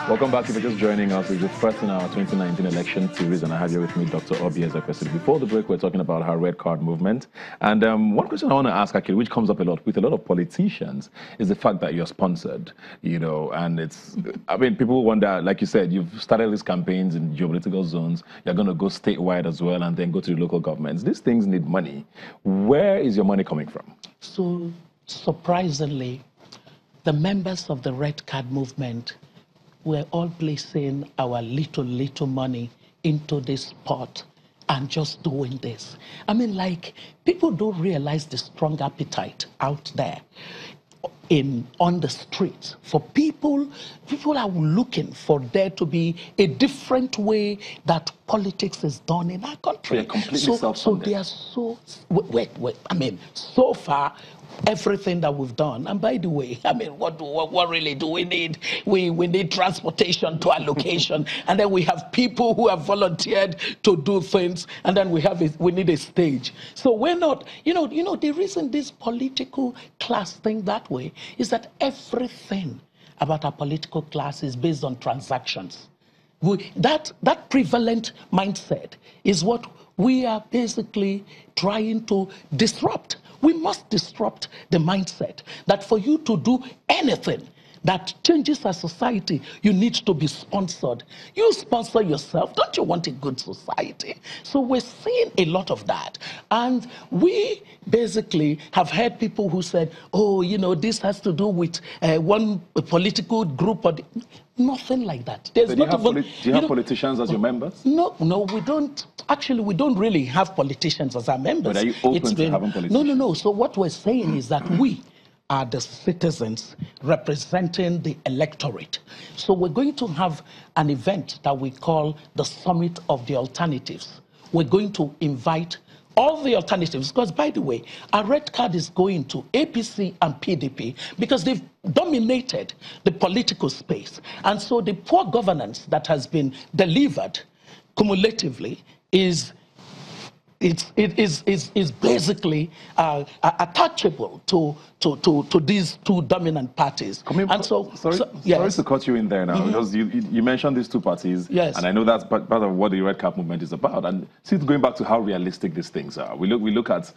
Welcome back. If you're just joining us, it's the first in our 2019 election series, and I have here with me Dr. Ezekwesili. Before the break, we're talking about our red card movement. And one question I want to ask, actually, which comes up a lot with a lot of politicians, is the fact that you're sponsored, you know, and it's, I mean, people wonder, like you said, you've started these campaigns in geopolitical zones, you're going to go statewide as well, and then go to the local governments. These things need money. Where is your money coming from? So, surprisingly, the members of the red card movement we're all placing our little money into this pot and just doing this. I mean, like, people don't realize the strong appetite out there on the streets for people are looking for there to be a different way that politics is done in our country. They're completely so they are so I mean, so far everything that we've done, and by the way, I mean, what really do we need? We need transportation to our location, and then we have people who have volunteered to do things, and then we need a stage. So we're not, you know, the reason this political class thing that way is that everything about our political class is based on transactions. That prevalent mindset is what we are basically trying to disrupt. We must disrupt the mindset that for you to do anything that changes our society, you need to be sponsored. You sponsor yourself. Don't you want a good society? So we're seeing a lot of that. And we basically have heard people who said, oh, you know, this has to do with one political group. Or nothing like that. There's so not do you have politicians as your members? No, we don't. Actually, we don't really have politicians as our members. But are you open to having politicians? No. So what we're saying is that we are the citizens representing the electorate. So we're going to have an event that we call the Summit of the Alternatives. We're going to invite all the alternatives, because, by the way, our red card is going to APC and PDP because they've dominated the political space. And so the poor governance that has been delivered cumulatively is basically attachable to these two dominant parties. Sorry to cut you in there now, because you mentioned these two parties, yes, and I know that's part of what the Red Cap movement is about. And since going back to how realistic these things are, we look at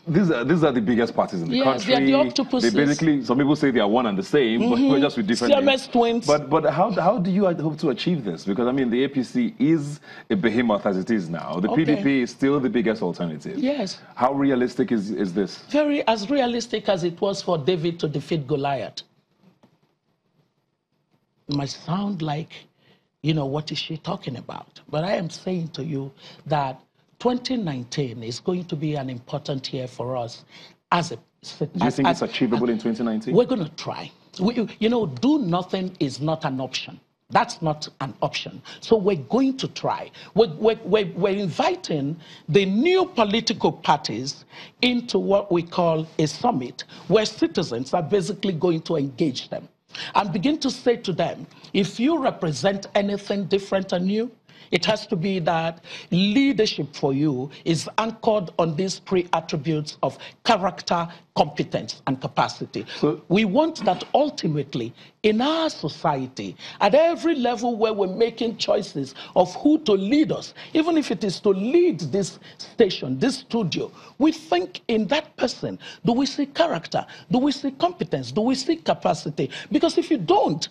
these are the biggest parties in the country. They are the octopuses. They basically, some people say they are one and the same, but we're just with different names. Twins. But how do you hope to achieve this? Because I mean, the APC is a behemoth as it is now. The PDP is still the biggest alternative. Yes. How realistic is this? Very as realistic as it was for David to defeat Goliath. It might sound like, you know, what is she talking about? But I am saying to you that 2019 is going to be an important year for us as a... Do you think it's achievable in 2019? We're going to try. You know, do nothing is not an option. That's not an option. So we're going to try. We're inviting the new political parties into what we call a summit, where citizens are basically going to engage them and begin to say to them, if you represent anything different than you, it has to be that leadership for you is anchored on these three attributes of character, competence, and capacity. So we want that ultimately in our society, at every level where we're making choices of who to lead us, even if it is to lead this station, this studio, we think in that person, do we see character? Do we see competence? Do we see capacity? Because if you don't,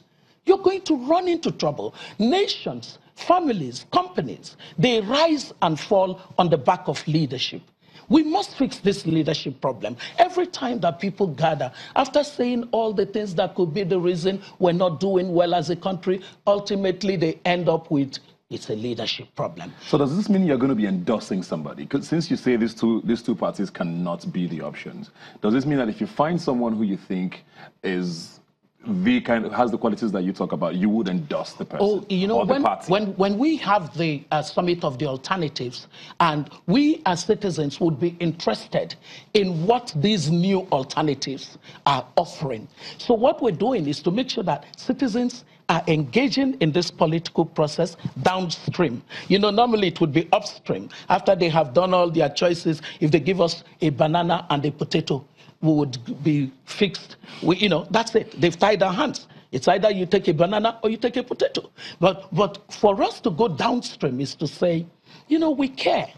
you're going to run into trouble. Nations, families, companies, they rise and fall on the back of leadership. We must fix this leadership problem. Every time that people gather, after saying all the things that could be the reason we're not doing well as a country, ultimately they end up with, it's a leadership problem. So does this mean you're going to be endorsing somebody? Because since you say these two parties cannot be the options, does this mean that if you find someone who you think is the kind of has the qualities that you talk about, you would endorse the person? Oh, you know, when we have the Summit of the Alternatives, and we as citizens would be interested in what these new alternatives are offering. So what we're doing is to make sure that citizens are engaging in this political process downstream. You know, normally it would be upstream. After they have done all their choices, if they give us a banana and a potato, we would be fixed. You know, that's it. They've tied our hands. It's either you take a banana or you take a potato. But for us to go downstream is to say, you know, we care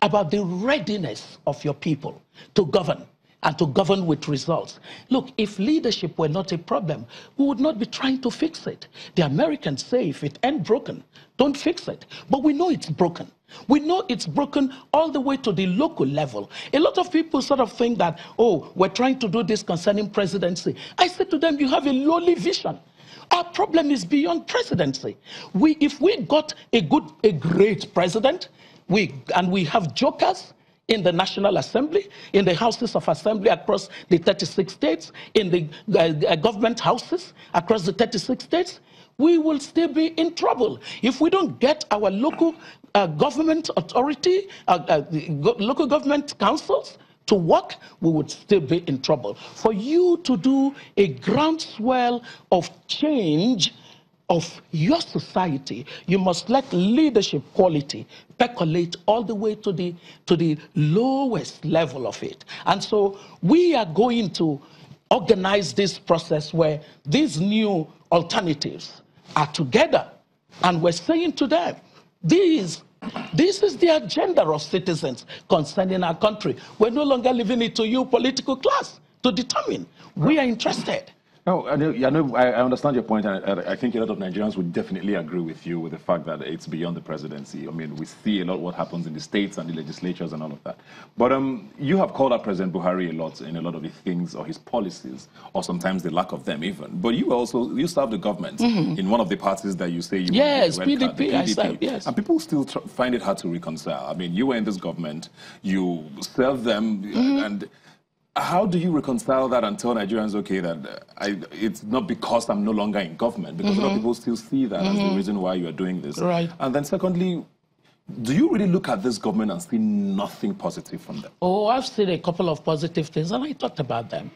about the readiness of your people to govern, and to govern with results. Look, if leadership were not a problem, we would not be trying to fix it. The Americans say, if it ain't broken, don't fix it. But we know it's broken. We know it's broken all the way to the local level. A lot of people sort of think that, oh, we're trying to do this concerning presidency. I said to them, you have a lowly vision. Our problem is beyond presidency. If we got a great president, we have jokers in the National Assembly, in the houses of assembly across the 36 states, in the government houses across the 36 states, we will still be in trouble. If we don't get our local government authority, local government councils to work, we would still be in trouble. For you to do a groundswell of change of your society, you must let leadership quality percolate all the way to the lowest level of it. And so we are going to organize this process where these new alternatives are together, and we're saying to them, this is the agenda of citizens concerning our country. We're no longer leaving it to you, political class, to determine. We are interested. No, I understand your point, and I think a lot of Nigerians would definitely agree with you with the fact that it's beyond the presidency. I mean, we see a lot what happens in the states and the legislatures and all of that. But you have called out President Buhari a lot in a lot of the things or his policies, or sometimes the lack of them even. But you serve the government in one of the parties that you say you yes, want to be PDP, I serve, yes. And people still find it hard to reconcile. I mean, you were in this government, you serve them, and how do you reconcile that and tell Nigerians, okay, that it's not because I'm no longer in government, because a lot of people still see that as the reason why you are doing this. Right. And then secondly, do you really look at this government and see nothing positive from them? Oh, I've seen a couple of positive things, and I talked about them.